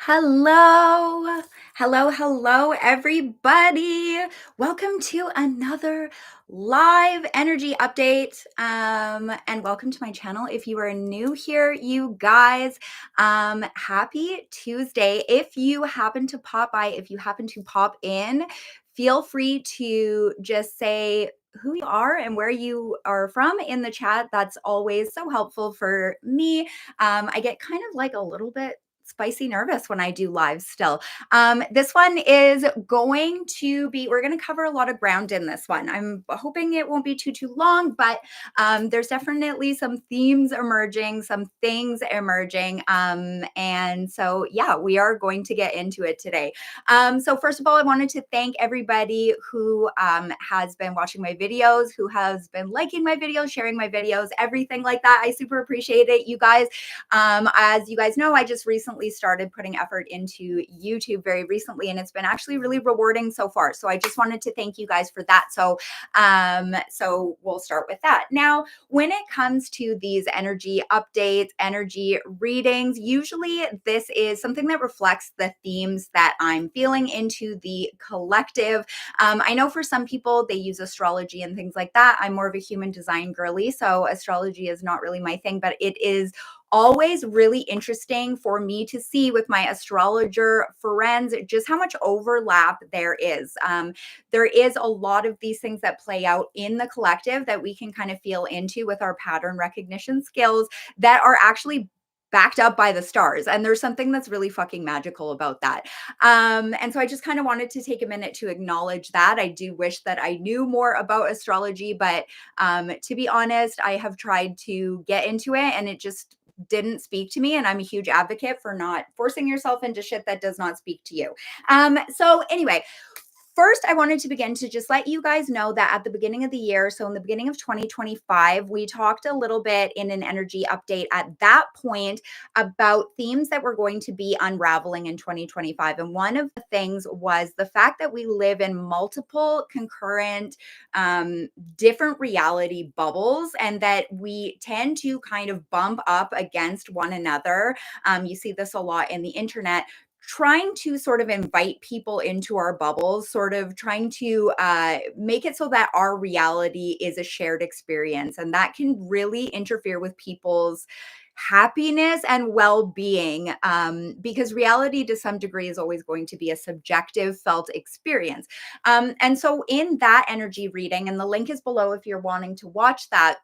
Hello. Hello, everybody. Welcome to another live energy update. And welcome to my channel. If you are new here, you guys, happy Tuesday. If you happen to pop by, if you happen to pop in, feel free to just say who you are and where you are from in the chat. That's always so helpful for me. I get kind of like a little bit spicy nervous when I do live still. This one is going to be, we're going to cover a lot of ground in this one. I'm hoping it won't be too long, but there's definitely some themes emerging, some things emerging. And so, yeah, we are going to get into it today. So first of all, I wanted to thank everybody who has been watching my videos, who has been liking my videos, sharing my videos, everything like that. I super appreciate it, you guys. As you guys know, I just recently started putting effort into YouTube very recently, and it's been actually really rewarding so far. So I just wanted to thank you guys for that. So we'll start with that. Now, when it comes to these energy updates, energy readings, usually this is something that reflects the themes that I'm feeling into the collective. I know for some people they use astrology and things like that. I'm more of a human design girly, so astrology is not really my thing, but it is always really interesting for me to see with my astrologer friends just how much overlap there is. There is a lot of these things that play out in the collective that we can kind of feel into with our pattern recognition skills that are actually backed up by the stars. And there's something that's really fucking magical about that. And so I just kind of wanted to take a minute to acknowledge that. I do wish that I knew more about astrology, but to be honest, I have tried to get into it and it just didn't speak to me, and I'm a huge advocate for not forcing yourself into shit that does not speak to you. So anyway, first, I wanted to begin to just let you guys know that at the beginning of the year, so in the beginning of 2025, we talked a little bit in an energy update at that point about themes that were going to be unraveling in 2025. And one of the things was the fact that we live in multiple concurrent, different reality bubbles, and that we tend to kind of bump up against one another. You see this a lot in the internet, trying to sort of invite people into our bubbles, sort of trying to make it so that our reality is a shared experience. And that can really interfere with people's happiness and well-being, because reality to some degree is always going to be a subjective felt experience. And so in that energy reading, and the link is below if you're wanting to watch that,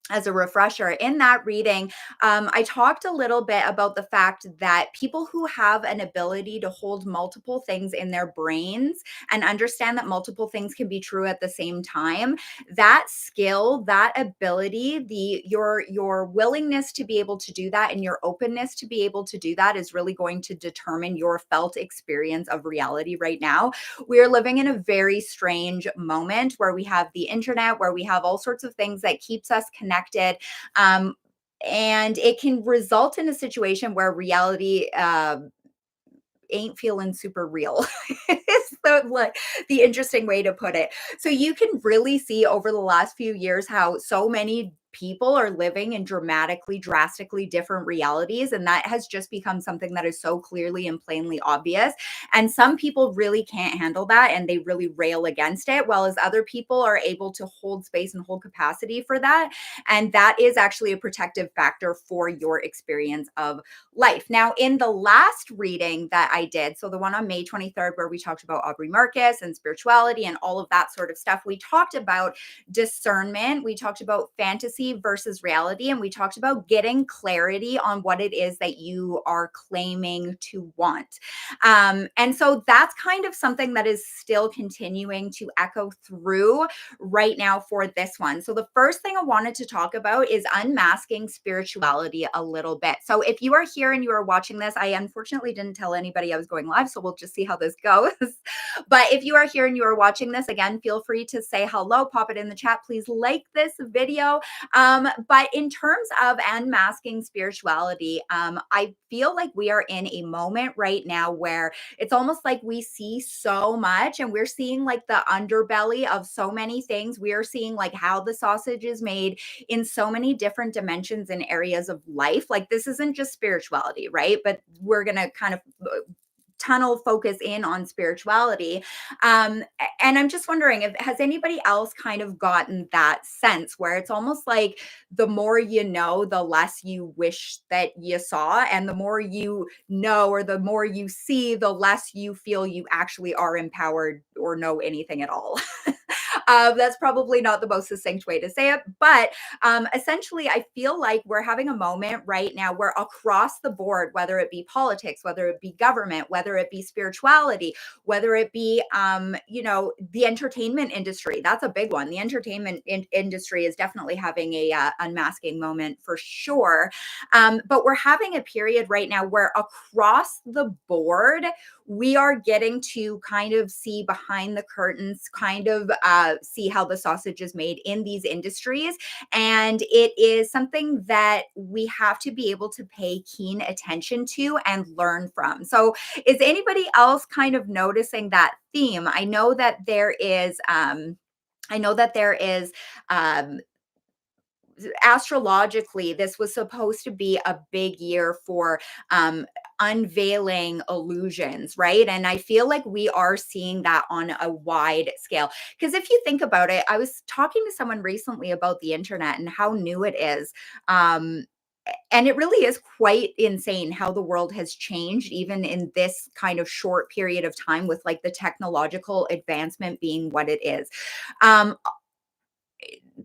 as a refresher, in that reading, I talked a little bit about the fact that people who have an ability to hold multiple things in their brains and understand that multiple things can be true at the same time, that skill, that ability, your willingness to be able to do that and your openness to be able to do that is really going to determine your felt experience of reality right now. We're living in a very strange moment where we have the internet, where we have all sorts of things that keeps us connected. And it can result in a situation where reality ain't feeling super real. It's the interesting way to put it. So you can really see over the last few years how so many people are living in drastically different realities. And that has just become something that is so clearly and plainly obvious. And some people really can't handle that and they really rail against it, while as other people are able to hold space and hold capacity for that. And that is actually a protective factor for your experience of life. Now, in the last reading that I did, so the one on May 23rd, where we talked about Aubrey Marcus and spirituality and all of that sort of stuff, we talked about discernment, we talked about fantasy versus reality, and we talked about getting clarity on what it is that you are claiming to want. And so that's kind of something that is still continuing to echo through right now for this one. So the first thing I wanted to talk about is unmasking spirituality a little bit. So if you are here and you are watching this, I unfortunately didn't tell anybody I was going live, so we'll just see how this goes. But if you are here and you are watching this, again, feel free to say hello, pop it in the chat. Please like this video. But in terms of unmasking spirituality, I feel like we are in a moment right now where it's almost like we see so much and we're seeing like the underbelly of so many things. We are seeing like how the sausage is made in so many different dimensions and areas of life. Like this isn't just spirituality, right? But we're going to kind of tunnel focus in on spirituality. And I'm just wondering if has anybody else kind of gotten that sense where it's almost like the more you know, the less you wish that you saw, and the more you know or the more you see, the less you feel you actually are empowered or know anything at all. That's probably not the most succinct way to say it, but essentially, I feel like we're having a moment right now where across the board, whether it be politics, whether it be government, whether it be spirituality, whether it be, the entertainment industry, that's a big one. The entertainment industry is definitely having a unmasking moment for sure. But we're having a period right now where across the board, we are getting to kind of see behind the curtains, kind of see how the sausage is made in these industries. And it is something that we have to be able to pay keen attention to and learn from. So, is anybody else kind of noticing that theme? I know that there is. I know that there is um, astrologically, this was supposed to be a big year for unveiling illusions, right? And I feel like we are seeing that on a wide scale. Because if you think about it, I was talking to someone recently about the internet and how new it is. And it really is quite insane how the world has changed, even in this kind of short period of time, with like the technological advancement being what it is. Um,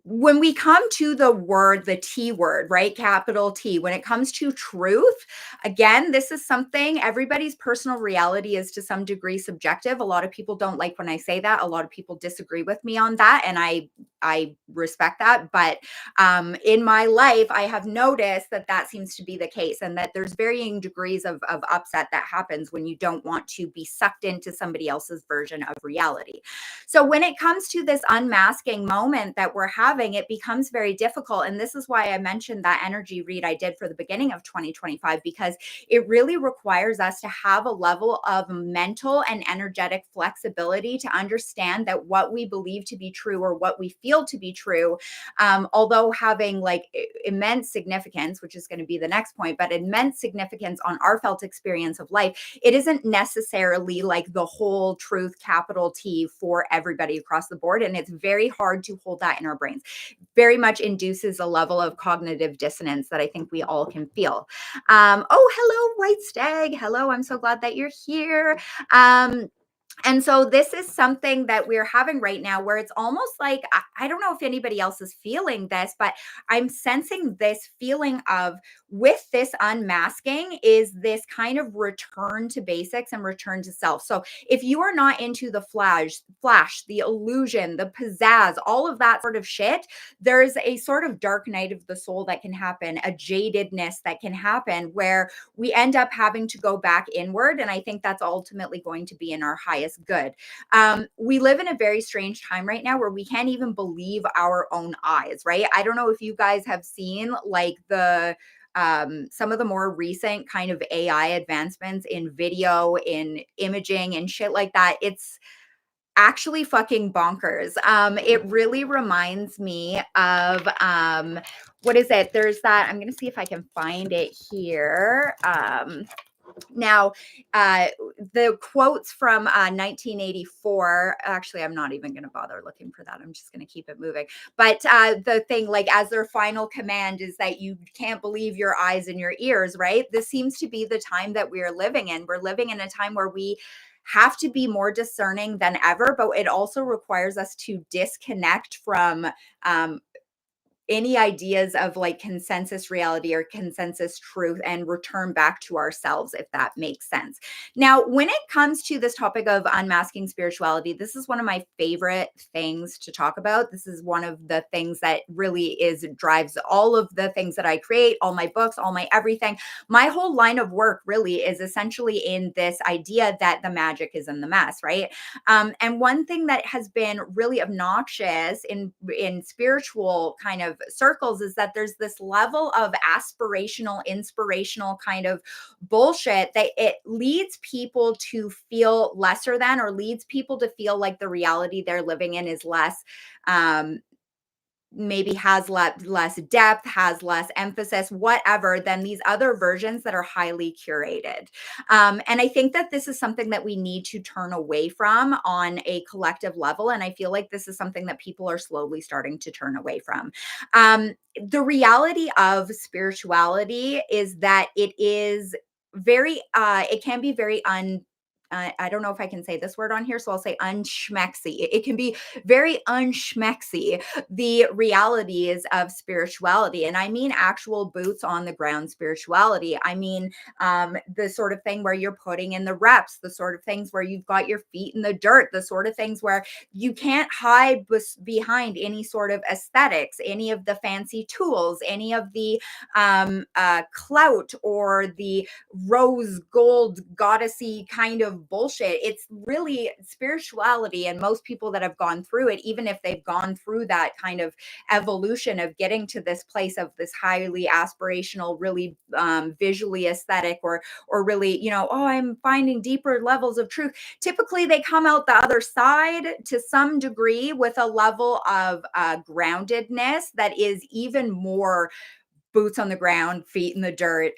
when we come to the T word, right? Capital T, when it comes to truth, again, this is something everybody's personal reality is to some degree subjective. A lot of people don't like when I say that. A lot of people disagree with me on that. And I respect that. But in my life, I have noticed that that seems to be the case and that there's varying degrees of upset that happens when you don't want to be sucked into somebody else's version of reality. So when it comes to this unmasking moment that we're having, it becomes very difficult. And this is why I mentioned that energy read I did for the beginning of 2025, because it really requires us to have a level of mental and energetic flexibility to understand that what we believe to be true or what we feel to be true, although having like immense significance, which is going to be the next point, but immense significance on our felt experience of life, it isn't necessarily like the whole truth, capital T, for everybody across the board. And it's very hard to hold that in our brains. Very much induces a level of cognitive dissonance that I think we all can feel. Oh, hello, White Stag. Hello, I'm so glad that you're here. And so this is something that we're having right now where it's almost like, I don't know if anybody else is feeling this, but I'm sensing this feeling of, with this unmasking, is this kind of return to basics and return to self. So if you are not into the flash, the illusion, the pizzazz, all of that sort of shit, there's a sort of dark night of the soul that can happen, a jadedness that can happen where we end up having to go back inward. And I think that's ultimately going to be in our highest good. We live in a very strange time right now where we can't even believe our own eyes, right? I don't know if you guys have seen like some of the more recent kind of AI advancements in video, in imaging and shit like that. It's actually fucking bonkers. It really reminds me of what is it? There's that. I'm gonna see if I can find it here. Now, uh, the quotes from 1984, actually, I'm not even going to bother looking for that. I'm just going to keep it moving. But the thing, like, as their final command is that you can't believe your eyes and your ears, right? This seems to be the time that we are living in. We're living in a time where we have to be more discerning than ever, but it also requires us to disconnect from any ideas of like consensus reality or consensus truth and return back to ourselves, if that makes sense. Now, when it comes to this topic of unmasking spirituality, this is one of my favorite things to talk about. This is one of the things that really drives all of the things that I create, all my books, all my everything. My whole line of work really is essentially in this idea that the magic is in the mess, right? And one thing that has been really obnoxious in spiritual kind of circles is that there's this level of aspirational, inspirational kind of bullshit that it leads people to feel lesser than, or leads people to feel like the reality they're living in is less, um, maybe has less depth, has less emphasis, whatever, than these other versions that are highly curated. And I think that this is something that we need to turn away from on a collective level. And I feel like this is something that people are slowly starting to turn away from. The reality of spirituality is that it is very, it can be very I don't know if I can say this word on here, so I'll say unschmexy. It can be very unschmexy, the realities of spirituality. And I mean actual boots on the ground spirituality. I mean, the sort of thing where you're putting in the reps, the sort of things where you've got your feet in the dirt, the sort of things where you can't hide behind any sort of aesthetics, any of the fancy tools, any of the clout or the rose gold goddessy kind of bullshit. It's really spirituality, and most people that have gone through it, even if they've gone through that kind of evolution of getting to this place of this highly aspirational, really visually aesthetic, or really, oh, I'm finding deeper levels of truth. Typically, they come out the other side to some degree with a level of groundedness that is even more boots on the ground, feet in the dirt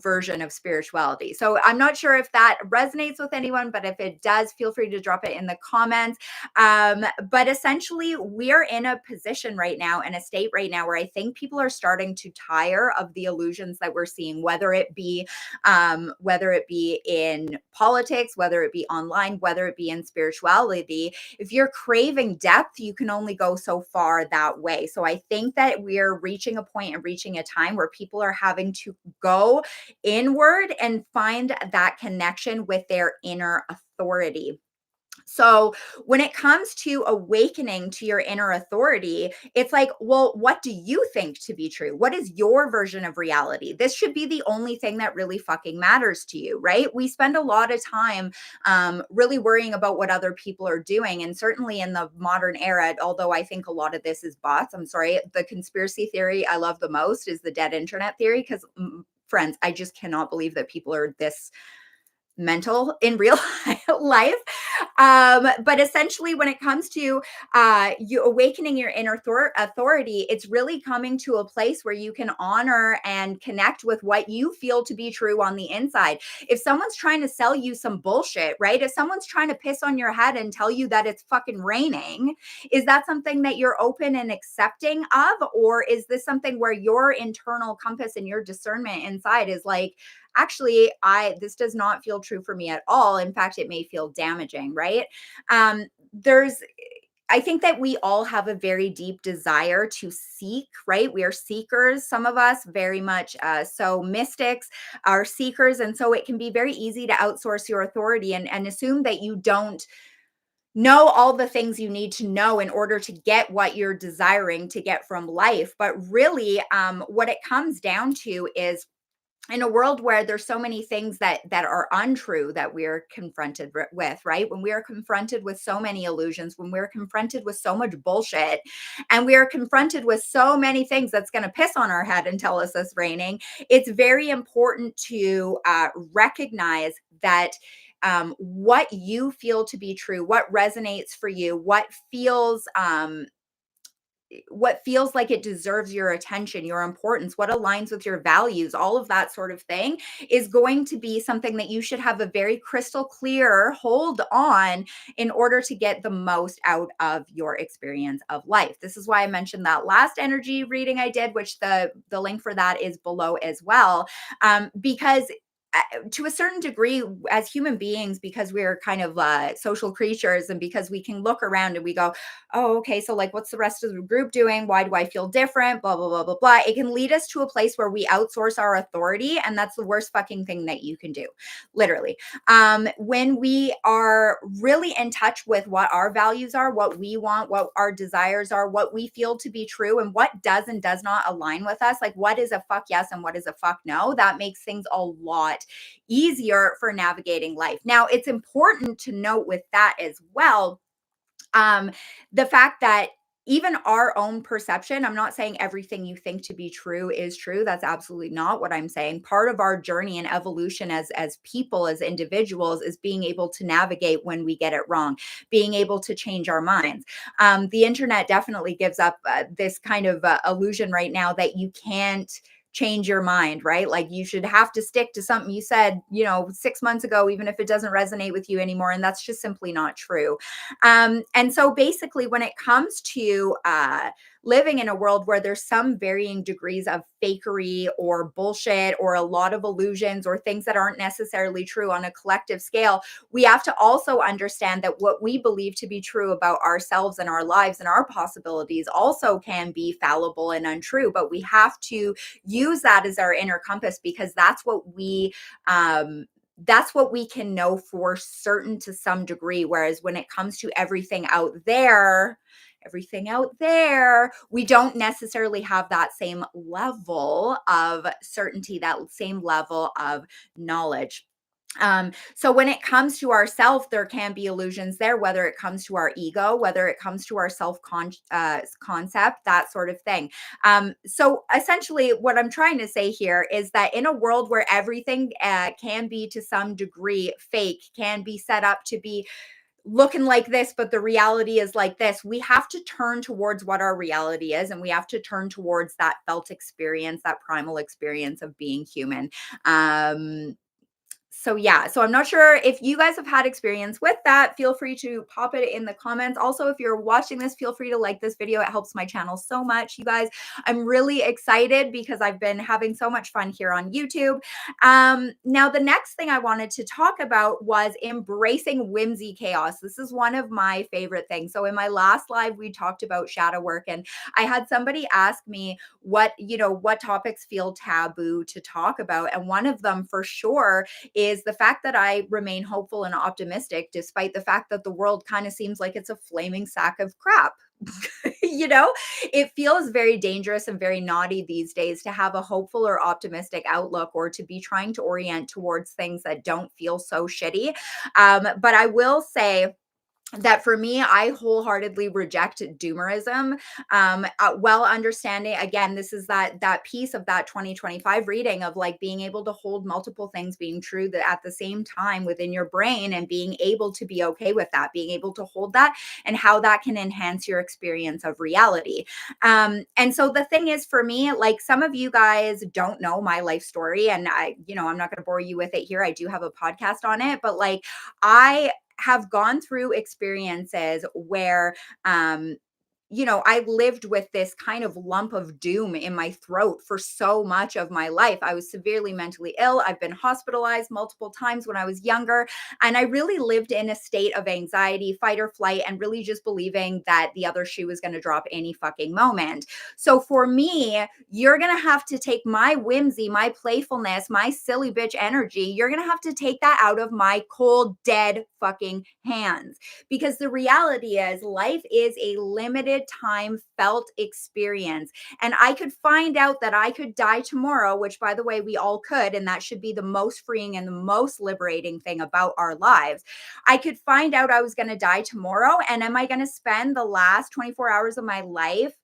version of spirituality. So I'm not sure if that resonates with anyone, but if it does, feel free to drop it in the comments. But essentially, we're in a position right now, in a state right now, where I think people are starting to tire of the illusions that we're seeing, whether it be in politics, whether it be online, whether it be in spirituality. If you're craving depth, you can only go so far that way. So I think that we're reaching a point and reaching a time where people are having to go inward and find that connection with their inner authority. So when it comes to awakening to your inner authority, it's like, well, what do you think to be true? What is your version of reality? This should be the only thing that really fucking matters to you, right? We spend a lot of time really worrying about what other people are doing. And certainly in the modern era, although I think a lot of this is bots, I'm sorry, the conspiracy theory I love the most is the dead internet theory, because friends, I just cannot believe that people are this mental in real life. But essentially, when it comes to you awakening your inner authority, it's really coming to a place where you can honor and connect with what you feel to be true on the inside. If someone's trying to sell you some bullshit, right? If someone's trying to piss on your head and tell you that it's fucking raining, is that something that you're open and accepting of? Or is this something where your internal compass and your discernment inside is like, actually, this does not feel true for me at all. In fact, it may feel damaging, right? There's I think that we all have a very deep desire to seek, right? We are seekers, some of us very much so. Mystics are seekers. And so it can be very easy to outsource your authority and assume that you don't know all the things you need to know in order to get what you're desiring to get from life. But really, what it comes down to is, in a world where there's so many things that are untrue that we're confronted with, right? When we are confronted with so many illusions, when we're confronted with so much bullshit, and we are confronted with so many things that's going to piss on our head and tell us it's raining, it's very important to recognize that what you feel to be true, what resonates for you, what feels like it deserves your attention, your importance, what aligns with your values, all of that sort of thing is going to be something that you should have a very crystal clear hold on in order to get the most out of your experience of life. This is why I mentioned that last energy reading I did, which the link for that is below as well, because to a certain degree, as human beings, because we're kind of social creatures, and because we can look around and we go, oh, okay, so like, what's the rest of the group doing? Why do I feel different? Blah, blah, blah, blah, blah. It can lead us to a place where we outsource our authority. And that's the worst fucking thing that you can do, literally. When we are really in touch with what our values are, what we want, what our desires are, what we feel to be true, and what does and does not align with us, like what is a fuck yes and what is a fuck no, that makes things a lot easier for navigating life. Now, it's important to note with that as well, the fact that even our own perception, I'm not saying everything you think to be true is true. That's absolutely not what I'm saying. Part of our journey and evolution as people, as individuals, is being able to navigate when we get it wrong, being able to change our minds. The internet definitely gives up this kind of illusion right now that you can't change your mind, right? Like you should have to stick to something you said, 6 months ago, even if it doesn't resonate with you anymore. And that's just simply not true. And so basically, when it comes to living in a world where there's some varying degrees of fakery or bullshit or a lot of illusions or things that aren't necessarily true on a collective scale, we have to also understand that what we believe to be true about ourselves and our lives and our possibilities also can be fallible and untrue. But we have to use that as our inner compass, because that's what we can know for certain to some degree. Whereas when it comes to everything out there, we don't necessarily have that same level of certainty, that same level of knowledge. So when it comes to ourself, there can be illusions there, whether it comes to our ego, whether it comes to our concept, that sort of thing. So essentially, what I'm trying to say here is that in a world where everything can be to some degree fake, can be set up to be looking like this, but the reality is like this, we have to turn towards what our reality is, and we have to turn towards that felt experience, that primal experience of being human. So yeah, so I'm not sure if you guys have had experience with that. Feel free to pop it in the comments. Also, if you're watching this, feel free to like this video. It helps my channel so much, you guys. I'm really excited because I've been having so much fun here on YouTube. Now, the next thing I wanted to talk about was embracing Whimsy-Chaos. This is one of my favorite things. So in my last live, we talked about shadow work, and I had somebody ask me what topics feel taboo to talk about. And one of them for sure is the fact that I remain hopeful and optimistic, despite the fact that the world kind of seems like it's a flaming sack of crap. It feels very dangerous and very naughty these days to have a hopeful or optimistic outlook, or to be trying to orient towards things that don't feel so shitty. But I will say that for me, I wholeheartedly reject doomerism. Well, understanding, again, this is that piece of that 2025 reading of like being able to hold multiple things being true that at the same time within your brain, and being able to be okay with that, being able to hold that, and how that can enhance your experience of reality. And so the thing is, for me, like, some of you guys don't know my life story, and I'm not going to bore you with it here. I do have a podcast on it, but like, I have gone through experiences where I lived with this kind of lump of doom in my throat for so much of my life. I was severely mentally ill. I've been hospitalized multiple times when I was younger. And I really lived in a state of anxiety, fight or flight, and really just believing that the other shoe was going to drop any fucking moment. So for me, you're going to have to take my whimsy, my playfulness, my silly bitch energy. You're going to have to take that out of my cold, dead fucking hands. Because the reality is, life is a limited time felt experience. And I could find out that I could die tomorrow, which, by the way, we all could. And that should be the most freeing and the most liberating thing about our lives. I could find out I was going to die tomorrow. And am I going to spend the last 24 hours of my life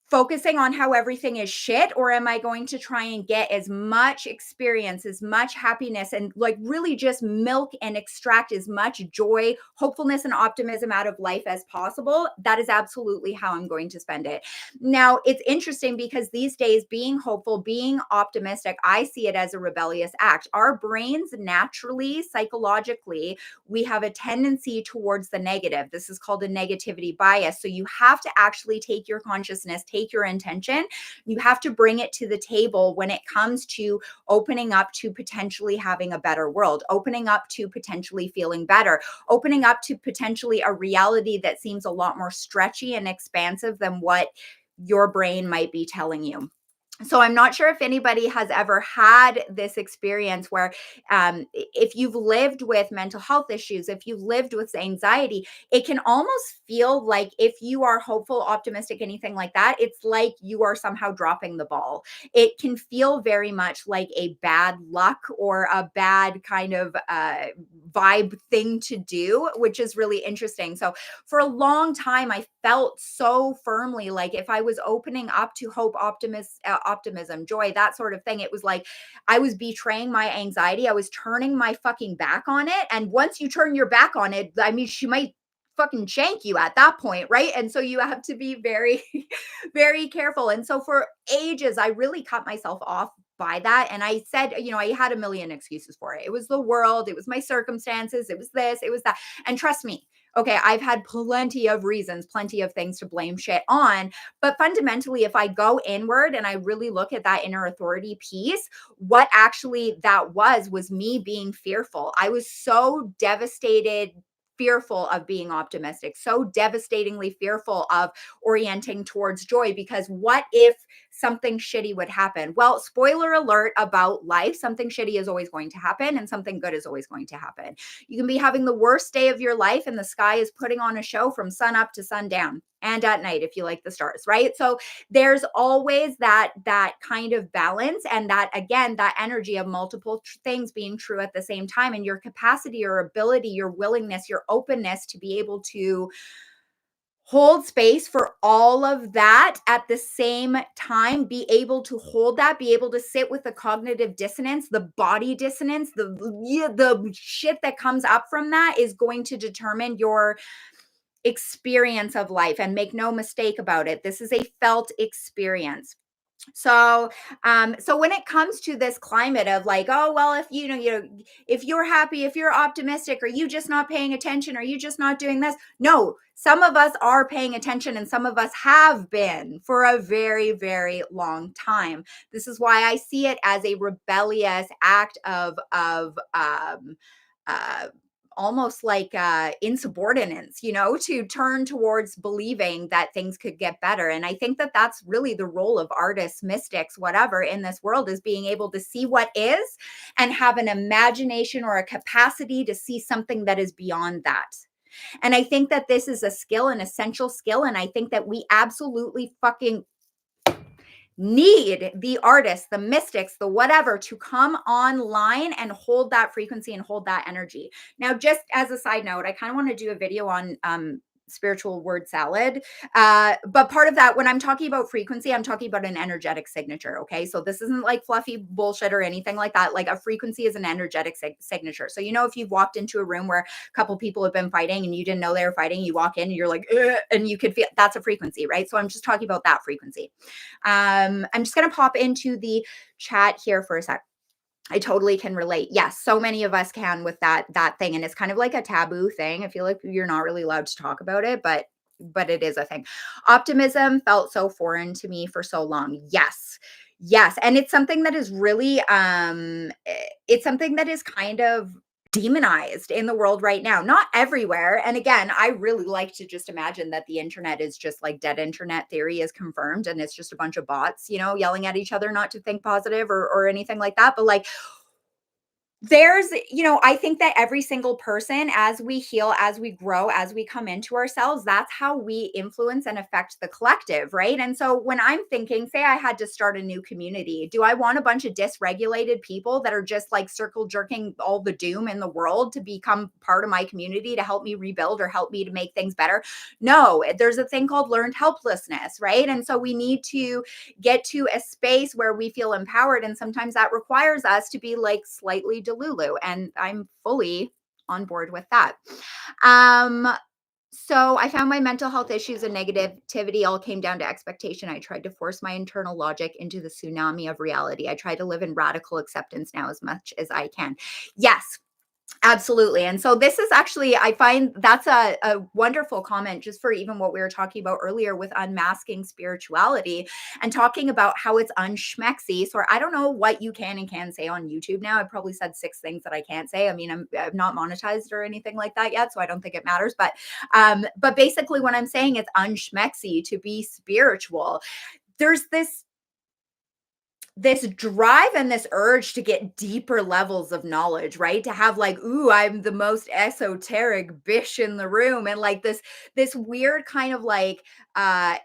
focusing on how everything is shit, or am I going to try and get as much experience, as much happiness, and like really just milk and extract as much joy, hopefulness, and optimism out of life as possible? That is absolutely how I'm going to spend it. Now, it's interesting because these days, being hopeful, being optimistic, I see it as a rebellious act. Our brains naturally, psychologically, we have a tendency towards the negative. This is called a negativity bias. So you have to actually take your consciousness, take your intention, you have to bring it to the table when it comes to opening up to potentially having a better world, opening up to potentially feeling better, opening up to potentially a reality that seems a lot more stretchy and expansive than what your brain might be telling you. So I'm not sure if anybody has ever had this experience where if you've lived with mental health issues, if you've lived with anxiety, it can almost feel like, if you are hopeful, optimistic, anything like that, it's like you are somehow dropping the ball. It can feel very much like a bad luck or a bad kind of vibe thing to do, which is really interesting. So for a long time, I felt so firmly like if I was opening up to hope, optimism, joy, that sort of thing, it was like I was betraying my anxiety. I was turning my fucking back on it. And once you turn your back on it, I mean, she might fucking shank you at that point, right? And so you have to be very, very careful. And so for ages, I really cut myself off by that. And I said, I had a million excuses for it. It was the world, it was my circumstances, it was this, it was that. And trust me, okay, I've had plenty of reasons, plenty of things to blame shit on. But fundamentally, if I go inward and I really look at that inner authority piece, what actually that was me being fearful. I was so devastated, fearful of being optimistic, so devastatingly fearful of orienting towards joy, because what if something shitty would happen? Well, spoiler alert about life, something shitty is always going to happen and something good is always going to happen. You can be having the worst day of your life and the sky is putting on a show from sun up to sundown, and at night if you like the stars, right? So there's always that kind of balance, and that, again, that energy of multiple things being true at the same time, and your capacity, your ability, your willingness, your openness to be able to hold space for all of that at the same time, be able to hold that, be able to sit with the cognitive dissonance, the body dissonance, the shit that comes up from that is going to determine your experience of life. And make no mistake about it, this is a felt experience. So, so when it comes to this climate of like, oh, well, if if you're happy, if you're optimistic, are you just not paying attention? Are you just not doing this? No, some of us are paying attention and some of us have been for a very, very long time. This is why I see it as a rebellious act uh, almost like insubordinance, to turn towards believing that things could get better. And I think that that's really the role of artists, mystics, whatever in this world, is being able to see what is and have an imagination or a capacity to see something that is beyond that. And I think that this is a skill, an essential skill. And I think that we absolutely fucking need the artists, the mystics, the whatever, to come online and hold that frequency and hold that energy. Now, just as a side note, I kind of want to do a video on spiritual word salad. But part of that, when I'm talking about frequency, I'm talking about an energetic signature. Okay. So this isn't like fluffy bullshit or anything like that. Like, a frequency is an energetic signature. So, if you've walked into a room where a couple people have been fighting and you didn't know they were fighting, you walk in and you're like, ugh, and you could feel that's a frequency, right? So I'm just talking about that frequency. I'm just going to pop into the chat here for a sec. I totally can relate. Yes, so many of us can with that thing, and it's kind of like a taboo thing. I feel like you're not really allowed to talk about it, but it is a thing. Optimism felt so foreign to me for so long. Yes. Yes, and it's something that is really it's something that is kind of demonized in the world right now. Not everywhere. And again, I really like to just imagine that the internet is just like dead internet theory is confirmed and it's just a bunch of bots, yelling at each other not to think positive or anything like that. But like, there's, I think that every single person, as we heal, as we grow, as we come into ourselves, that's how we influence and affect the collective, right? And so when I'm thinking, say I had to start a new community, do I want a bunch of dysregulated people that are just like circle jerking all the doom in the world to become part of my community to help me rebuild or help me to make things better? No, there's a thing called learned helplessness, right? And so we need to get to a space where we feel empowered. And sometimes that requires us to be like slightly Delulu. And I'm fully on board with that. So I found my mental health issues and negativity all came down to expectation. I tried to force my internal logic into the tsunami of reality. I try to live in radical acceptance now as much as I can. Yes. Absolutely. And so this is actually, I find that's a wonderful comment just for even what we were talking about earlier with unmasking spirituality and talking about how it's unschmexy. So I don't know what you can and can't say on YouTube now. I probably said 6 things that I can't say. I mean, I'm not monetized or anything like that yet, so I don't think it matters. But basically what I'm saying, it's unschmexy to be spiritual. There's this drive and this urge to get deeper levels of knowledge, right? To have like, ooh, I'm the most esoteric bish in the room. And like this weird kind of like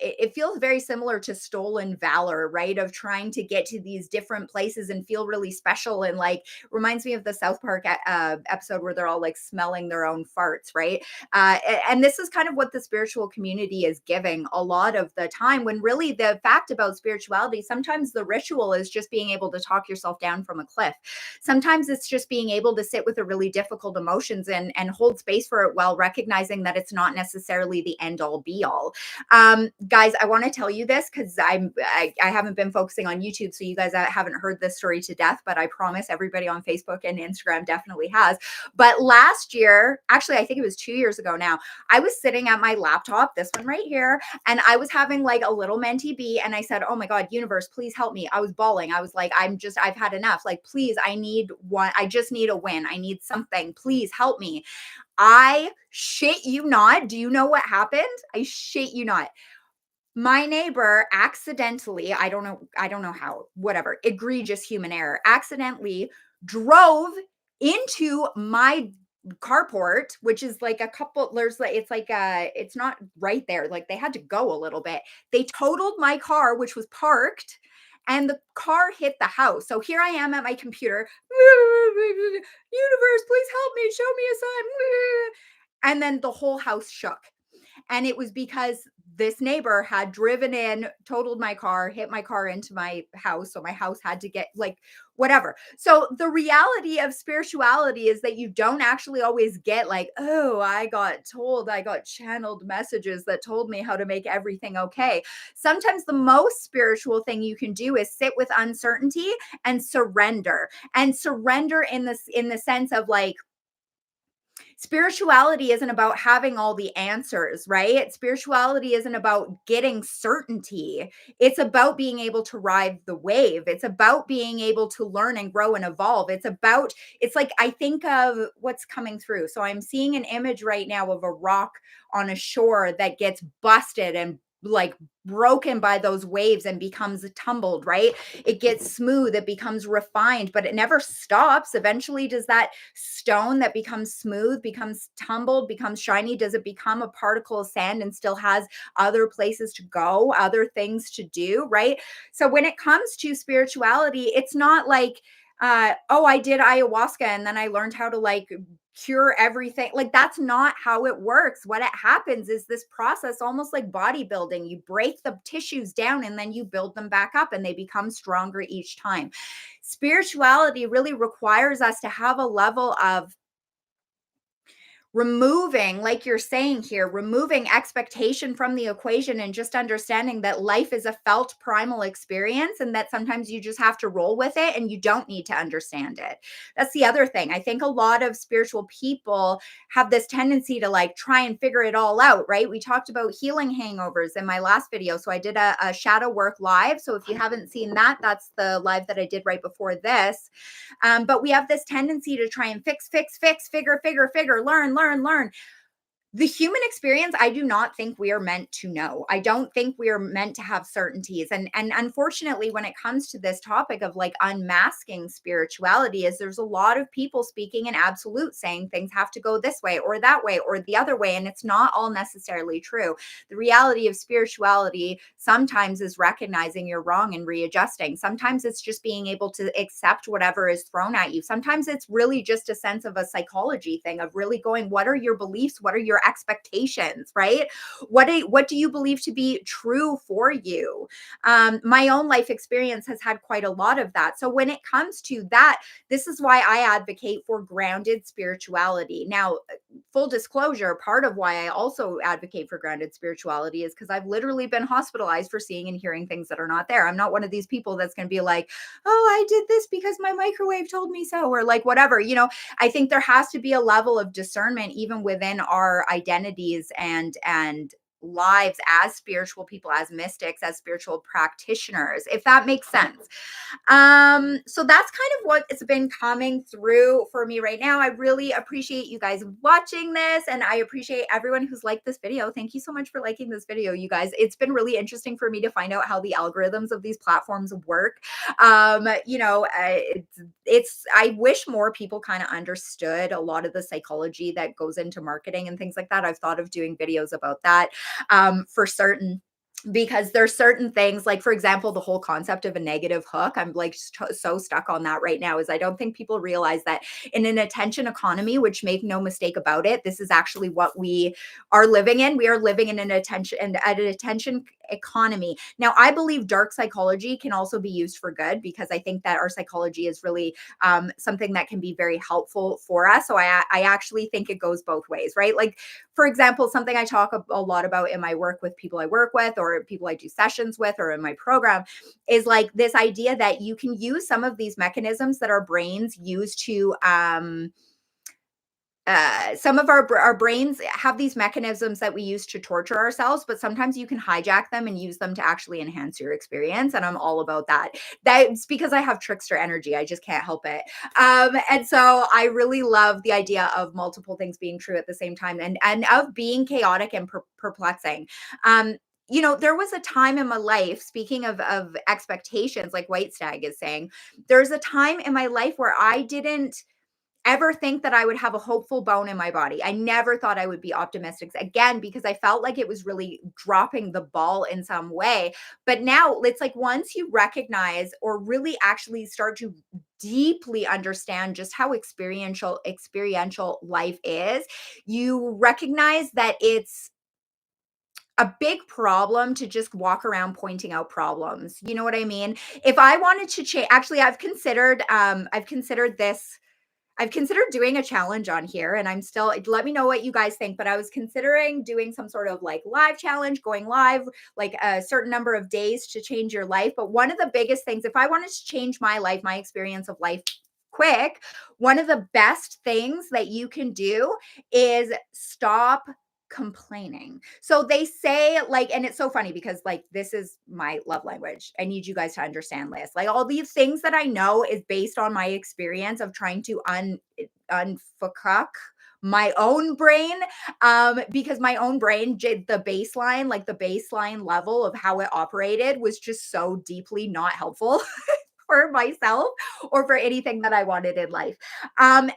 it feels very similar to stolen valor, right? Of trying to get to these different places and feel really special. And like, reminds me of the South Park episode where they're all like smelling their own farts, right? And this is kind of what the spiritual community is giving a lot of the time, when really the fact about spirituality, sometimes the ritual is just being able to talk yourself down from a cliff. Sometimes it's just being able to sit with the really difficult emotions and hold space for it, while recognizing that it's not necessarily the end all be all. Guys, I want to tell you this because I haven't been focusing on YouTube, so you guys haven't heard this story to death, but I promise everybody on Facebook and Instagram definitely has. But last year, actually, I think it was 2 years ago now, I was sitting at my laptop, this one right here, and I was having like a little mentee bee, and I said, oh my God, universe, please help me. I was bawling. I was like, I've had enough. Like, please, I need one. I just need a win. I need something. Please help me. I shit you not. Do you know what happened? I shit you not. My neighbor accidentally, I don't know how, whatever, egregious human error, accidentally drove into my carport, which is like a couple, there's like, it's not right there. Like, they had to go a little bit. They totaled my car, which was parked, and the car hit the house. So here I am at my computer. Universe, please help me. Show me a sign. And then the whole house shook. And it was because this neighbor had driven in, totaled my car, hit my car into my house. So my house had to get like whatever. So the reality of spirituality is that you don't actually always get like, oh, I got channeled messages that told me how to make everything okay. Sometimes the most spiritual thing you can do is sit with uncertainty and surrender. And surrender in the sense of like, spirituality isn't about having all the answers, right? Spirituality isn't about getting certainty. It's about being able to ride the wave. It's about being able to learn and grow and evolve. It's like, I think of what's coming through. So I'm seeing an image right now of a rock on a shore that gets busted and like broken by those waves and becomes tumbled, right? It gets smooth, it becomes refined, but it never stops. Eventually, does that stone that becomes smooth, becomes tumbled, becomes shiny, does it become a particle of sand and still has other places to go, other things to do, right? So when it comes to spirituality, it's not like, oh, I did ayahuasca and then I learned how to like cure everything. Like, that's not how it works. What it happens is this process, almost like bodybuilding. You break the tissues down and then you build them back up and they become stronger each time. Spirituality really requires us to have a level of removing, like you're saying here, removing expectation from the equation and just understanding that life is a felt primal experience and that sometimes you just have to roll with it and you don't need to understand it. That's the other thing. I think a lot of spiritual people have this tendency to like try and figure it all out, right? We talked about healing hangovers in my last video. So I did a shadow work live. So if you haven't seen that, that's the live that I did right before this. But we have this tendency to try and fix, figure, learn. The human experience, I do not think we are meant to know. I don't think we are meant to have certainties. And unfortunately, when it comes to this topic of like unmasking spirituality, is there's a lot of people speaking in absolute, saying things have to go this way or that way or the other way. And it's not all necessarily true. The reality of spirituality sometimes is recognizing you're wrong and readjusting. Sometimes it's just being able to accept whatever is thrown at you. Sometimes it's really just a sense of a psychology thing of really going, what are your beliefs? What are your expectations, right? What do you believe to be true for you? My own life experience has had quite a lot of that. So when it comes to that, this is why I advocate for grounded spirituality. Now, full disclosure, part of why I also advocate for grounded spirituality is because I've literally been hospitalized for seeing and hearing things that are not there. I'm not one of these people that's going to be like, oh, I did this because my microwave told me so, or like whatever. I think there has to be a level of discernment even within our identities and lives as spiritual people, as mystics, as spiritual practitioners, if that makes sense. So that's kind of what has been coming through for me right now. I really appreciate you guys watching this, and I appreciate everyone who's liked this video. Thank you so much for liking this video, you guys. It's been really interesting for me to find out how the algorithms of these platforms work. I wish more people kind of understood a lot of the psychology that goes into marketing and things like that. I've thought of doing videos about that, for certain, because there's certain things, like for example the whole concept of a negative hook. I'm like so stuck on that right now, is I don't think people realize that in an attention economy, which, make no mistake about it, this is actually what we are living in. We are living in an attention economy. Now, I believe dark psychology can also be used for good, because I think that our psychology is really, something that can be very helpful for us. So I actually think it goes both ways, right? Like, for example, something I talk a lot about in my work with people I work with, or people I do sessions with, or in my program, is like this idea that you can use some of these mechanisms that our brains use to, some of our brains have these mechanisms that we use to torture ourselves, but sometimes you can hijack them and use them to actually enhance your experience. And I'm all about that. That's because I have trickster energy. I just can't help it. And so I really love the idea of multiple things being true at the same time, and of being chaotic and perplexing. There was a time in my life, speaking of expectations, like White Stag is saying, there's a time in my life where I didn't ever think that I would have a hopeful bone in my body. I never thought I would be optimistic again, because I felt like it was really dropping the ball in some way. But now it's like, once you recognize, or really actually start to deeply understand just how experiential life is, you recognize that it's a big problem to just walk around pointing out problems. You know what I mean? If I wanted to change, actually, I've considered doing a challenge on here, and I'm still, let me know what you guys think, but I was considering doing some sort of like live challenge, going live like a certain number of days to change your life. But one of the biggest things, if I wanted to change my life, my experience of life quick, one of the best things that you can do is stop complaining. So they say, like, and it's so funny because like this is my love language. I need you guys to understand this. Like, all these things that I know is based on my experience of trying to unfuck my own brain, because my own brain, the baseline level of how it operated was just so deeply not helpful for myself or for anything that I wanted in life. And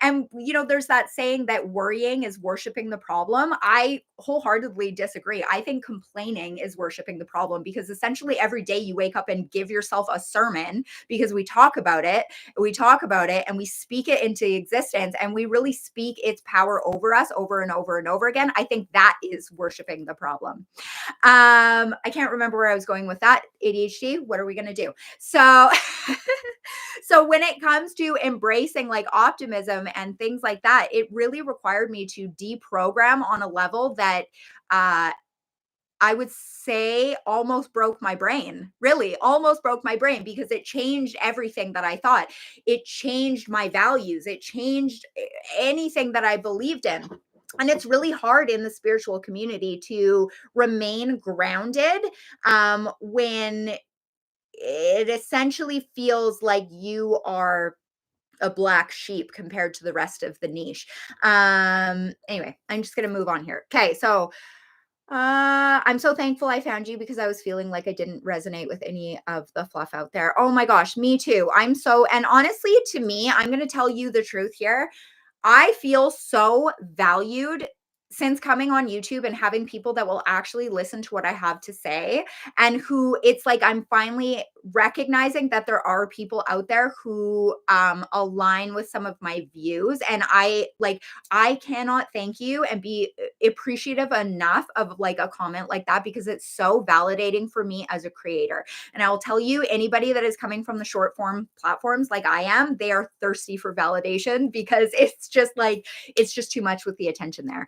there's that saying that worrying is worshiping the problem. I wholeheartedly disagree. I think complaining is worshiping the problem, because essentially every day you wake up and give yourself a sermon, because we talk about it and we speak it into existence, and we really speak its power over us over and over and over again. I think that is worshiping the problem. I can't remember where I was going with that. ADHD, what are we going to do? So, so when it comes to embracing like optimism and things like that, it really required me to deprogram on a level that, uh, I would say almost broke my brain, really almost broke my brain, because it changed everything that I thought. It changed my values. It changed anything that I believed in. And it's really hard in the spiritual community to remain grounded, when it essentially feels like you are a black sheep compared to the rest of the niche. Anyway, I'm just going to move on here. Okay. So, I'm so thankful I found you, because I was feeling like I didn't resonate with any of the fluff out there. Oh my gosh, me too. And honestly, to me, I'm going to tell you the truth here. I feel so valued since coming on YouTube and having people that will actually listen to what I have to say, and who, it's like I'm finally recognizing that there are people out there who align with some of my views. And I cannot thank you and be appreciative enough of like a comment like that, because it's so validating for me as a creator. And I'll tell you, anybody that is coming from the short form platforms like I am, they are thirsty for validation, because it's just too much with the attention there.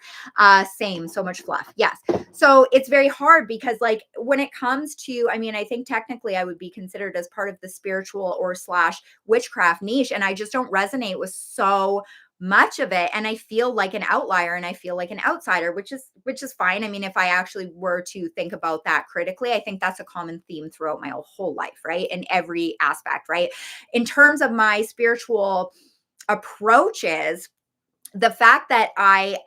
Same, so much fluff. Yes. So it's very hard, because like when it comes to, I mean, I think technically I would be considered as part of the spiritual or slash witchcraft niche, and I just don't resonate with so much of it, and I feel like an outlier, and I feel like an outsider, which is fine. I mean, if I actually were to think about that critically, I think that's a common theme throughout my whole life, right? In every aspect, right? In terms of my spiritual approaches, the fact that I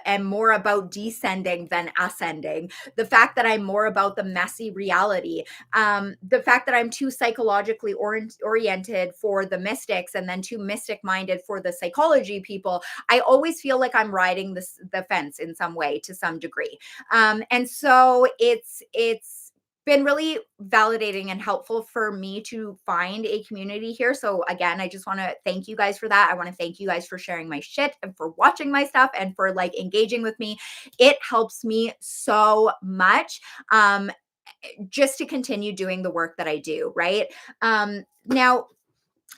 am more about descending than ascending, the fact that I'm more about the messy reality, the fact that I'm too psychologically oriented for the mystics and then too mystic minded for the psychology people, I always feel like I'm riding the fence in some way to some degree. And so it's been really validating and helpful for me to find a community here. So again, I just want to thank you guys for that. I want to thank you guys for sharing my shit and for watching my stuff and for like engaging with me. It helps me so much. Just to continue doing the work that I do, right? Now,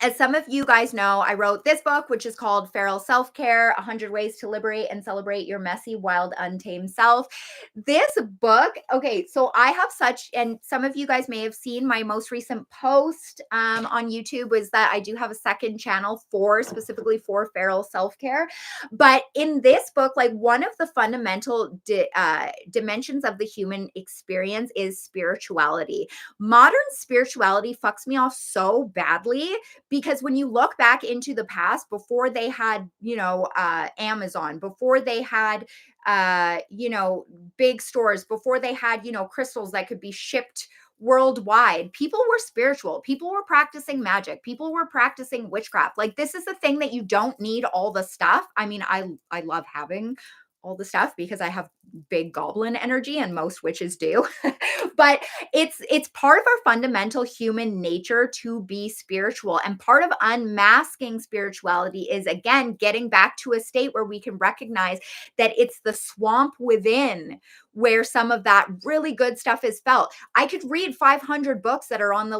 as some of you guys know, I wrote this book, which is called Feral Self-Care, 100 Ways to Liberate and Celebrate Your Messy, Wild, Untamed Self. This book, okay, so I have such, and some of you guys may have seen my most recent post on YouTube was that I do have a second channel specifically for Feral Self-Care. But in this book, like one of the fundamental dimensions of the human experience is spirituality. Modern spirituality fucks me off so badly because when you look back into the past, before they had, Amazon, before they had, big stores, before they had, crystals that could be shipped worldwide, people were spiritual, people were practicing magic, people were practicing witchcraft. Like, this is the thing that you don't need all the stuff. I mean, I love having all the stuff because I have big goblin energy and most witches do. But it's part of our fundamental human nature to be spiritual, and part of unmasking spirituality is again getting back to a state where we can recognize that it's the swamp within where some of that really good stuff is felt. I could read 500 books that are on the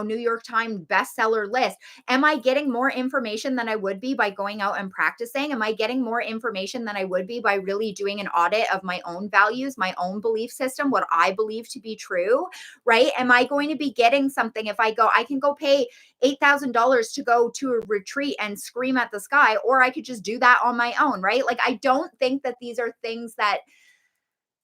New York Times bestseller list. Am I getting more information than I would be by going out and practicing? Am I getting more information than I would be by really doing an audit of my own values, my own belief system, what I believe to be true, right? Am I going to be getting something if I can go pay $8,000 to go to a retreat and scream at the sky, or I could just do that on my own, right? Like, I don't think that these are things that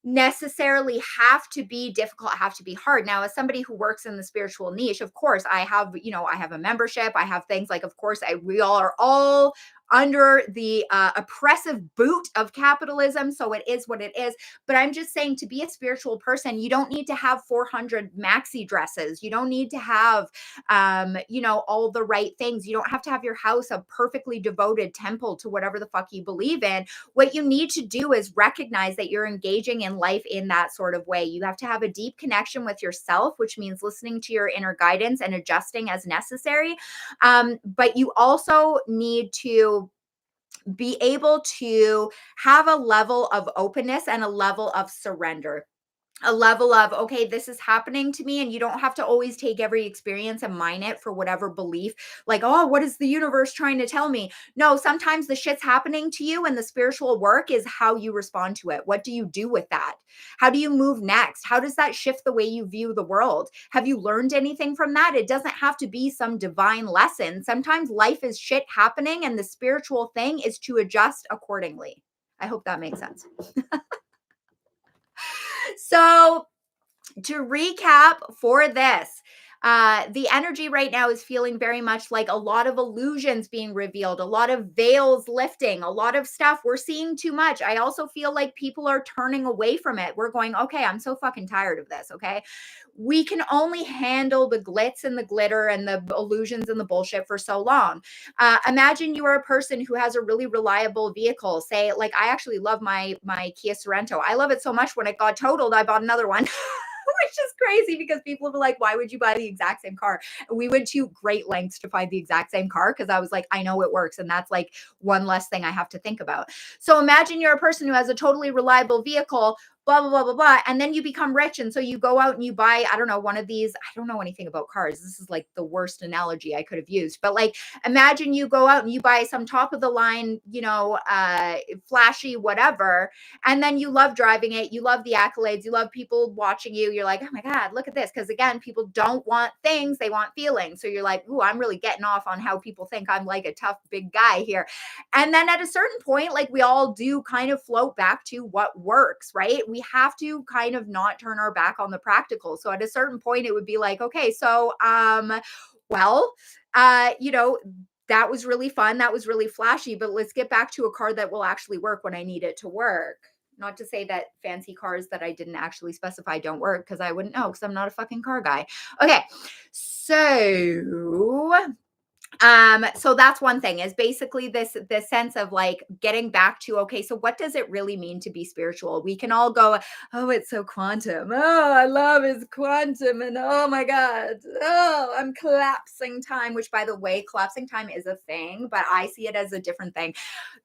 necessarily have to be difficult, have to be hard. Now, as somebody who works in the spiritual niche, of course, I have a membership, I have things like, of course, we all are all under the oppressive boot of capitalism. So it is what it is. But I'm just saying, to be a spiritual person, you don't need to have 400 maxi dresses. You don't need to have, all the right things. You don't have to have your house a perfectly devoted temple to whatever the fuck you believe in. What you need to do is recognize that you're engaging in life in that sort of way. You have to have a deep connection with yourself, which means listening to your inner guidance and adjusting as necessary. But you also need to be able to have a level of openness and a level of surrender, a level of, okay, this is happening to me. And you don't have to always take every experience and mine it for whatever belief, like, oh, what is the universe trying to tell me? No, sometimes the shit's happening to you, and the spiritual work is how you respond to it. What do you do with that? How do you move next? How does that shift the way you view the world? Have you learned anything from that? It doesn't have to be some divine lesson. Sometimes life is shit happening, and the spiritual thing is to adjust accordingly. I hope that makes sense. So, to recap for this, the energy right now is feeling very much like a lot of illusions being revealed, a lot of veils lifting, a lot of stuff. We're seeing too much. I also feel like people are turning away from it. We're going, okay, I'm so fucking tired of this. Okay. We can only handle the glitz and the glitter and the illusions and the bullshit for so long. Imagine you are a person who has a really reliable vehicle. Say, like, I actually love my Kia Sorento. I love it so much. When it got totaled, I bought another one. Which is crazy because people were like, why would you buy the exact same car? And we went to great lengths to find the exact same car because I was like, I know it works. And that's like one less thing I have to think about. So imagine you're a person who has a totally reliable vehicle, blah, blah, blah, blah, blah. And then you become rich. And so you go out and you buy, I don't know, one of these. I don't know anything about cars. This is like the worst analogy I could have used. But like, imagine you go out and you buy some top of the line, flashy, whatever. And then you love driving it. You love the accolades. You love people watching you. You're like, oh my God, look at this. Because again, people don't want things. They want feelings. So you're like, ooh, I'm really getting off on how people think I'm like a tough big guy here. And then at a certain point, like we all do kind of float back to what works, right? We have to kind of not turn our back on the practical. So at a certain point, it would be like, okay, so, well, that was really fun. That was really flashy, but let's get back to a car that will actually work when I need it to work. Not to say that fancy cars that I didn't actually specify don't work, because I wouldn't know, because I'm not a fucking car guy. Okay. So that's one thing, is basically this sense of like getting back to, okay, so what does it really mean to be spiritual? We can all go, oh, it's so quantum, oh, I love it's quantum, and oh my god, oh, I'm collapsing time, which by the way, collapsing time is a thing, but I see it as a different thing.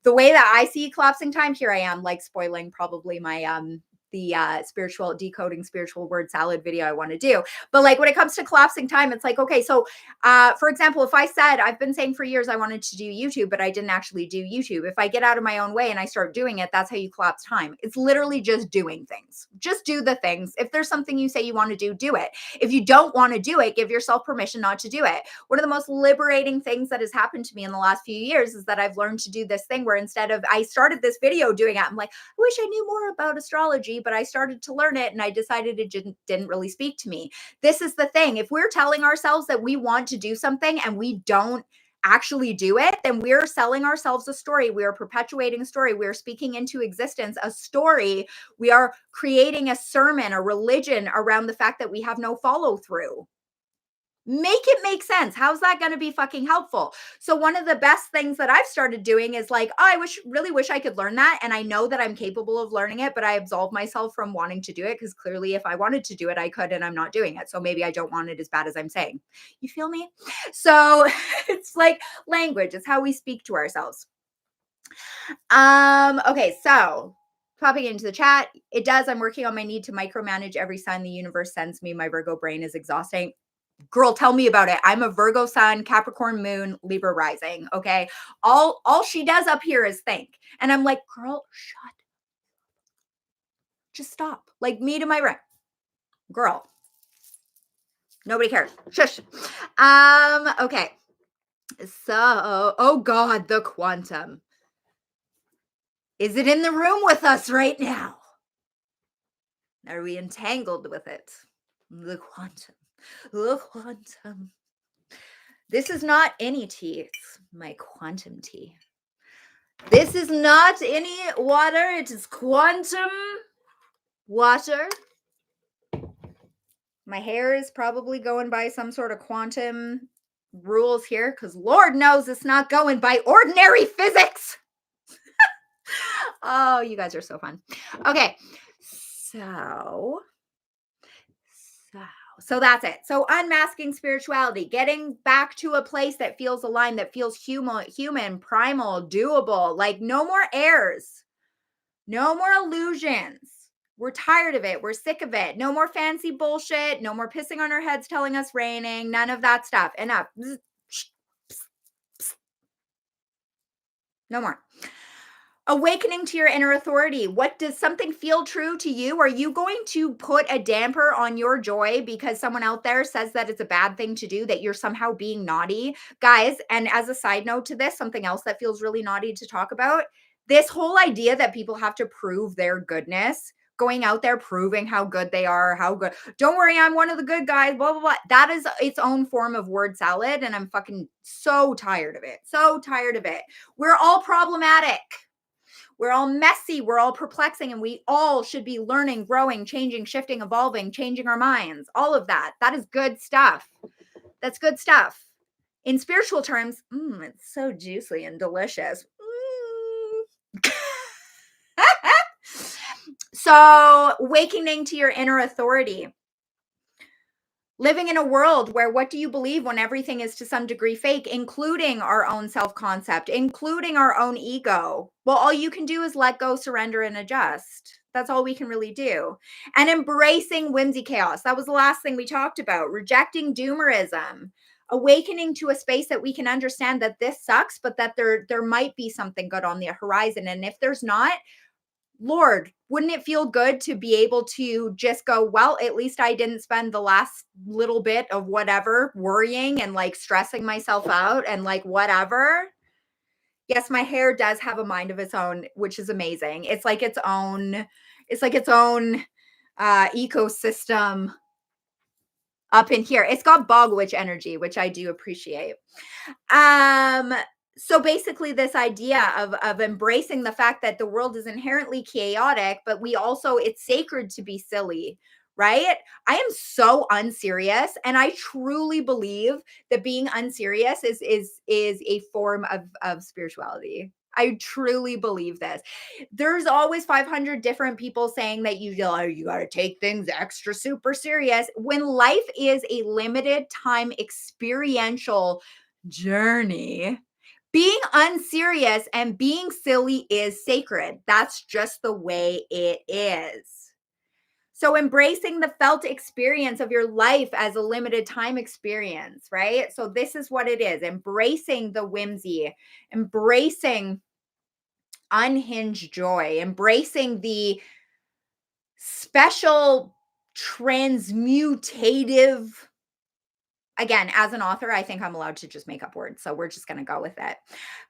The way that I see collapsing time, here I am like spoiling probably my the spiritual decoding spiritual word salad video I want to do. But like when it comes to collapsing time, it's like, okay, so for example, if I said, I've been saying for years I wanted to do YouTube, but I didn't actually do YouTube. If I get out of my own way and I start doing it, that's how you collapse time. It's literally just doing things. Just do the things. If there's something you say you want to do it. If you don't want to do it, give yourself permission not to do it. One of the most liberating things that has happened to me in the last few years is that I've learned to do this thing where instead of, I started this video doing it, I'm like, I wish I knew more about astrology, but I started to learn it and I decided it didn't really speak to me. This is the thing. If we're telling ourselves that we want to do something and we don't actually do it, then we're selling ourselves a story. We are perpetuating a story. We are speaking into existence a story. We are creating a sermon, a religion around the fact that we have no follow through. Make it make sense. How's that going to be fucking helpful? So one of the best things that I've started doing is like, oh, I really wish I could learn that. And I know that I'm capable of learning it, but I absolve myself from wanting to do it, because clearly if I wanted to do it, I could, and I'm not doing it. So maybe I don't want it as bad as I'm saying. You feel me? So it's like language. It's how we speak to ourselves. Okay, so popping into the chat, it does. I'm working on my need to micromanage every sign the universe sends me. My Virgo brain is exhausting. Girl, tell me about it. I'm a Virgo sun, Capricorn moon, Libra rising. Okay. All she does up here is think. And I'm like, girl, shut. Just stop. Like me to my right. Girl. Nobody cares. Shush. Okay. So, oh God, the quantum. Is it in the room with us right now? Are we entangled with it? The quantum. The quantum. This is not any tea. It's my quantum tea. This is not any water. It is quantum water. My hair is probably going by some sort of quantum rules here, because Lord knows it's not going by ordinary physics. Oh, you guys are so fun. Okay. So that's it. So unmasking spirituality, getting back to a place that feels aligned, that feels human, primal, doable, like no more airs, no more illusions. We're tired of it. We're sick of it. No more fancy bullshit. No more pissing on our heads telling us raining. None of that stuff. Enough. No more. Awakening to your inner authority. What does something feel true to you? Are you going to put a damper on your joy because someone out there says that it's a bad thing to do, that you're somehow being naughty? Guys, and as a side note to this, something else that feels really naughty to talk about, this whole idea that people have to prove their goodness, going out there proving how good they are, how good. Don't worry, I'm one of the good guys, blah, blah, blah. That is its own form of word salad. And I'm fucking so tired of it. So tired of it. We're all problematic. We're all messy. We're all perplexing. And we all should be learning, growing, changing, shifting, evolving, changing our minds. All of that. That is good stuff. That's good stuff. In spiritual terms, it's so juicy and delicious. So, awakening to your inner authority. Living in a world where what do you believe when everything is to some degree fake, including our own self-concept, including our own ego? Well, all you can do is let go, surrender, and adjust. That's all we can really do. And embracing whimsy-chaos. That was the last thing we talked about. Rejecting doomerism. Awakening to a space that we can understand that this sucks, but that there might be something good on the horizon. And if there's not, Lord, wouldn't it feel good to be able to just go, well, at least I didn't spend the last little bit of whatever worrying and like stressing myself out and like whatever. Yes, my hair does have a mind of its own, which is amazing. It's like its own ecosystem. up in here. It's got bog witch energy, which I do appreciate. Um, so basically this idea of embracing the fact that the world is inherently chaotic, but we also, it's sacred to be silly, right? I am so unserious, and I truly believe that being unserious is a form of spirituality. I truly believe this. There's always 500 different people saying that you know you got to take things extra super serious when life is a limited time experiential journey. Being unserious and being silly is sacred. That's just the way it is. So embracing the felt experience of your life as a limited time experience, right? So this is what it is. Embracing the whimsy, embracing unhinged joy, embracing the special transmutative. Again, as an author, I think I'm allowed to just make up words. So we're just going to go with it.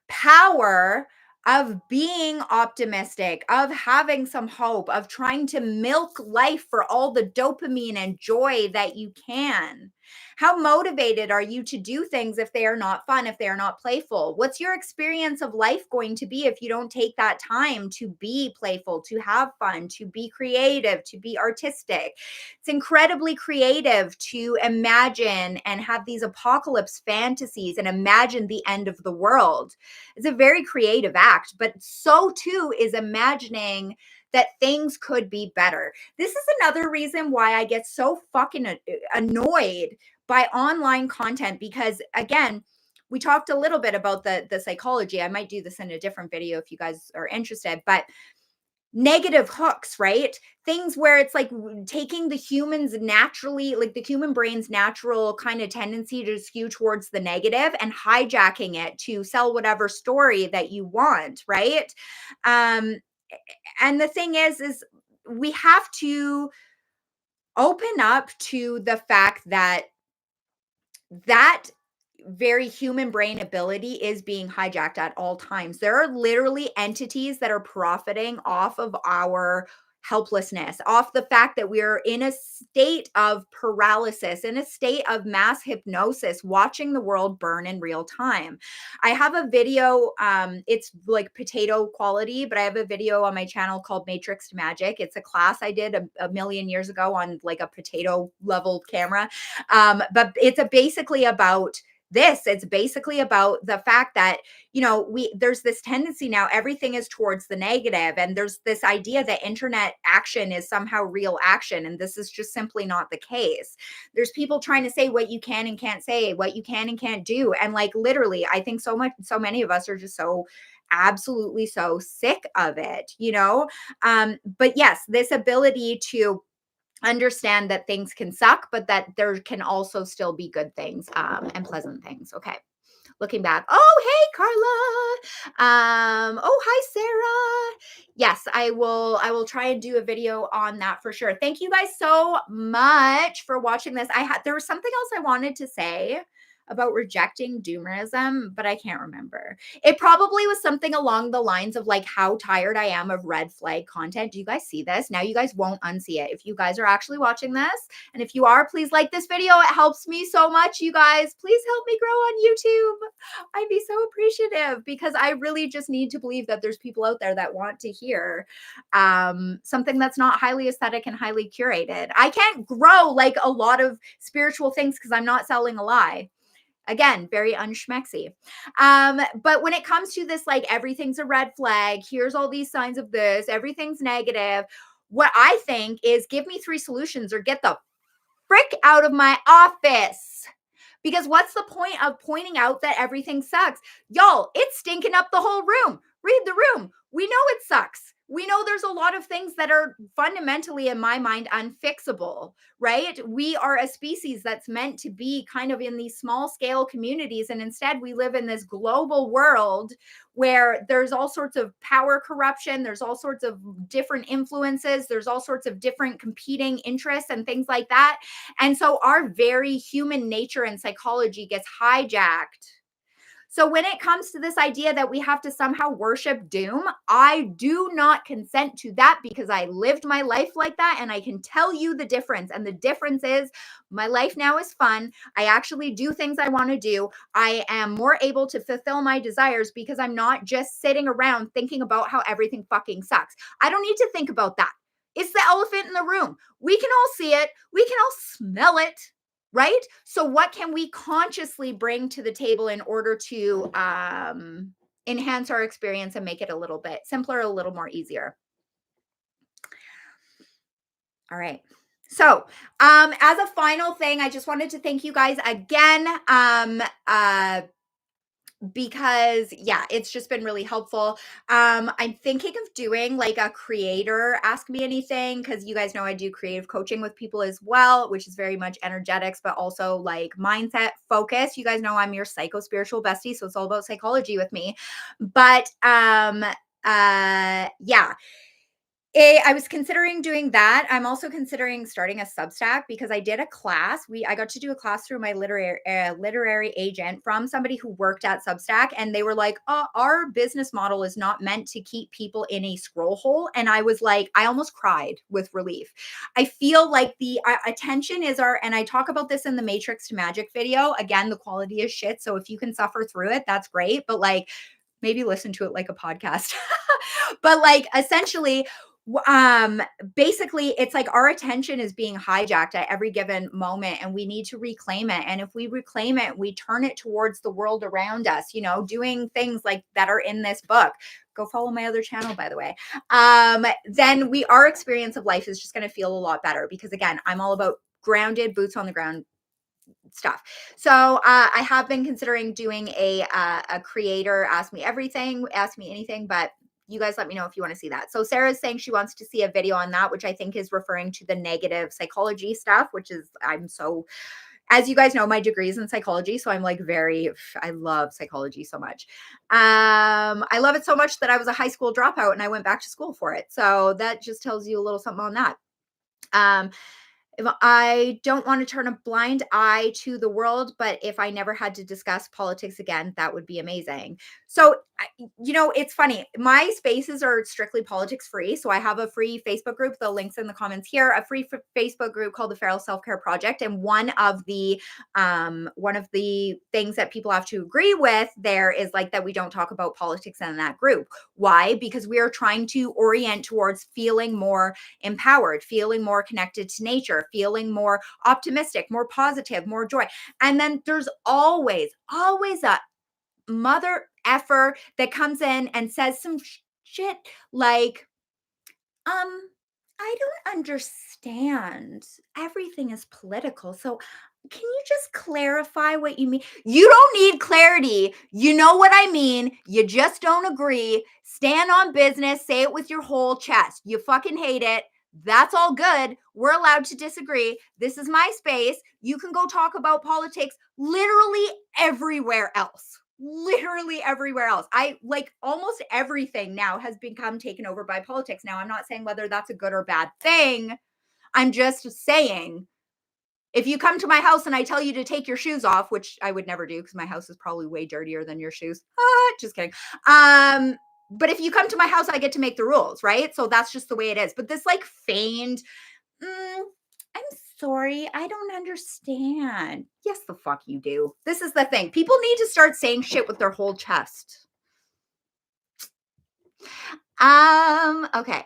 Power of being optimistic, of having some hope, of trying to milk life for all the dopamine and joy that you can. How motivated are you to do things if they are not fun, if they are not playful? What's your experience of life going to be if you don't take that time to be playful, to have fun, to be creative, to be artistic? It's incredibly creative to imagine and have these apocalypse fantasies and imagine the end of the world. It's a very creative act, but so too is imagining that things could be better. This is another reason why I get so fucking annoyed by online content, because again, we talked a little bit about the psychology. I might do this in a different video if you guys are interested, but negative hooks, right? Things where it's like taking the humans naturally, like the human brain's natural kind of tendency to skew towards the negative and hijacking it to sell whatever story that you want, right? Um, and the thing is we have to open up to the fact that that very human brain ability is being hijacked at all times. There are literally entities that are profiting off of our helplessness, off the fact that we're in a state of paralysis, in a state of mass hypnosis, watching the world burn in real time. I have a video, it's like potato quality, but I have a video on my channel called Matrix to Magic. It's a class I did a million years ago on like a potato level camera. But it's basically about this. It's basically about the fact that, you know, there's this tendency now, everything is towards the negative, and there's this idea that internet action is somehow real action, and this is just simply not the case. There's people trying to say what you can and can't say, what you can and can't do, and like literally I think so many of us are just so absolutely so sick of it, you know. But yes, this ability to understand that things can suck, but that there can also still be good things and pleasant things. Okay. Looking back. Oh, hey, Carla. Oh, hi, Sarah. Yes, I will try and do a video on that for sure. Thank you guys so much for watching this. There was something else I wanted to say about rejecting doomerism, but I can't remember. It probably was something along the lines of like how tired I am of red flag content. Do you guys see this? Now you guys won't unsee it. If you guys are actually watching this, and if you are, please like this video. It helps me so much, you guys. Please help me grow on YouTube. I'd be so appreciative, because I really just need to believe that there's people out there that want to hear something that's not highly aesthetic and highly curated. I can't grow like a lot of spiritual things because I'm not selling a lie. Again, very unschmexy. But when it comes to this, like everything's a red flag, here's all these signs of this, everything's negative. What I think is give me 3 solutions or get the frick out of my office. Because what's the point of pointing out that everything sucks? Y'all, it's stinking up the whole room. Read the room. We know it sucks. We know there's a lot of things that are fundamentally, in my mind, unfixable, right? We are a species that's meant to be kind of in these small scale communities. And instead, we live in this global world where there's all sorts of power corruption. There's all sorts of different influences. There's all sorts of different competing interests and things like that. And so our very human nature and psychology gets hijacked So when it comes to this idea that we have to somehow worship doom, I do not consent to that because I lived my life like that and I can tell you the difference. And the difference is my life now is fun. I actually do things I want to do. I am more able to fulfill my desires because I'm not just sitting around thinking about how everything fucking sucks. I don't need to think about that. It's the elephant in the room. We can all see it. We can all smell it. Right? So what can we consciously bring to the table in order to enhance our experience and make it a little bit simpler, a little more easier? All right. So, as a final thing, I just wanted to thank you guys again. Because yeah, it's just been really helpful. I'm thinking of doing like a creator ask me anything, because you guys know I do creative coaching with people as well, which is very much energetics, but also like mindset focus. You guys know I'm your psycho spiritual bestie, so it's all about psychology with me. But yeah, I was considering doing that. I'm also considering starting a Substack because I did a class. I got to do a class through my literary agent from somebody who worked at Substack, and they were like, "Oh, our business model is not meant to keep people in a scroll hole." And I was like, I almost cried with relief. I feel like the attention is and I talk about this in the Matrix to Magic video. Again, the quality is shit. So if you can suffer through it, that's great. But like, maybe listen to it like a podcast. But like, essentially, basically it's like our attention is being hijacked at every given moment and we need to reclaim it. And if we reclaim it, we turn it towards the world around us, doing things like that are in this book. Go follow my other channel, by the way. Then our experience of life is just going to feel a lot better, because again, I'm all about grounded, boots on the ground stuff. So I have been considering doing a creator ask me everything, ask me anything, but you guys let me know if you want to see that. So Sarah's saying she wants to see a video on that, which I think is referring to the negative psychology stuff, which is, as you guys know, my degree is in psychology. So I'm like I love psychology so much. I love it so much that I was a high school dropout and I went back to school for it. So that just tells you a little something on that. If I don't want to turn a blind eye to the world, but if I never had to discuss politics again, that would be amazing. So, it's funny. My spaces are strictly politics free. So I have a free Facebook group. The link's in the comments here. A free Facebook group called the Feral Self-Care Project. And one of the things that people have to agree with there is like that we don't talk about politics in that group. Why? Because we are trying to orient towards feeling more empowered, feeling more connected to nature, feeling more optimistic, more positive, more joy. And then there's always a mother effer that comes in and says some shit like, I don't understand. Everything is political. So can you just clarify what you mean? You don't need clarity. You know what I mean. You just don't agree. Stand on business. Say it with your whole chest. You fucking hate it. That's all good. We're allowed to disagree. This is my space. You can go talk about politics literally everywhere else. Literally everywhere else. I like almost everything now has become taken over by politics. Now, I'm not saying whether that's a good or bad thing. I'm just saying, if you come to my house and I tell you to take your shoes off, which I would never do because my house is probably way dirtier than your shoes. Just kidding. But if you come to my house, I get to make the rules, right? So that's just the way it is. But this like feigned, I'm sorry, I don't understand. Yes, the fuck you do. This is the thing. People need to start saying shit with their whole chest. Okay.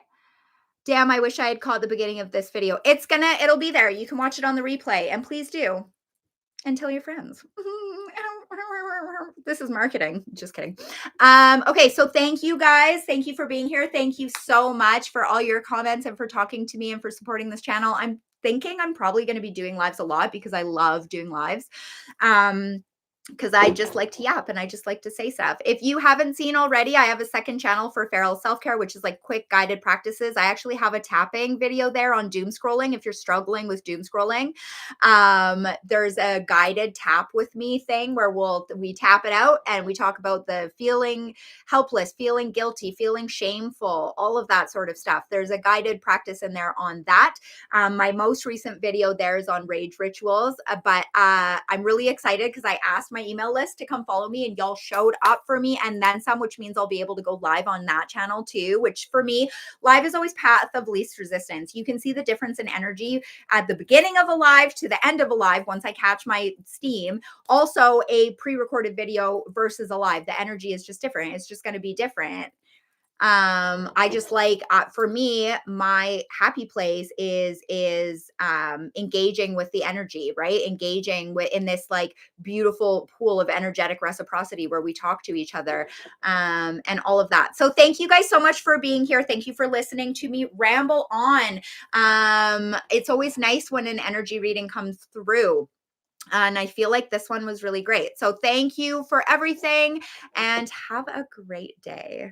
Damn, I wish I had caught the beginning of this video. It'll be there. You can watch it on the replay, and please do. And tell your friends. This is marketing. Just kidding. Okay, so thank you guys. Thank you for being here. Thank you so much for all your comments and for talking to me and for supporting this channel. I'm thinking I'm probably going to be doing lives a lot because I love doing lives. Because I just like to yap and I just like to say stuff. If you haven't seen already, I have a second channel for Feral Self-Care, which is like quick guided practices. I actually have a tapping video there on doom scrolling. If you're struggling with doom scrolling, there's a guided tap with me thing where we tap it out and we talk about the feeling helpless, feeling guilty, feeling shameful, all of that sort of stuff. There's a guided practice in there on that. My most recent video there is on rage rituals, but I'm really excited because I asked to my email list to come follow me, and y'all showed up for me and then some, which means I'll be able to go live on that channel too, which for me, live is always path of least resistance. You can see the difference in energy at the beginning of a live to the end of a live once I catch my steam. Also, a pre-recorded video versus a live, the energy is just different. It's just going to be different. I just like, for me, my happy place is engaging with the energy, right? Engaging with in this like beautiful pool of energetic reciprocity where we talk to each other, and all of that. So thank you guys so much for being here. Thank you for listening to me ramble on. It's always nice when an energy reading comes through. And I feel like this one was really great. So thank you for everything and have a great day.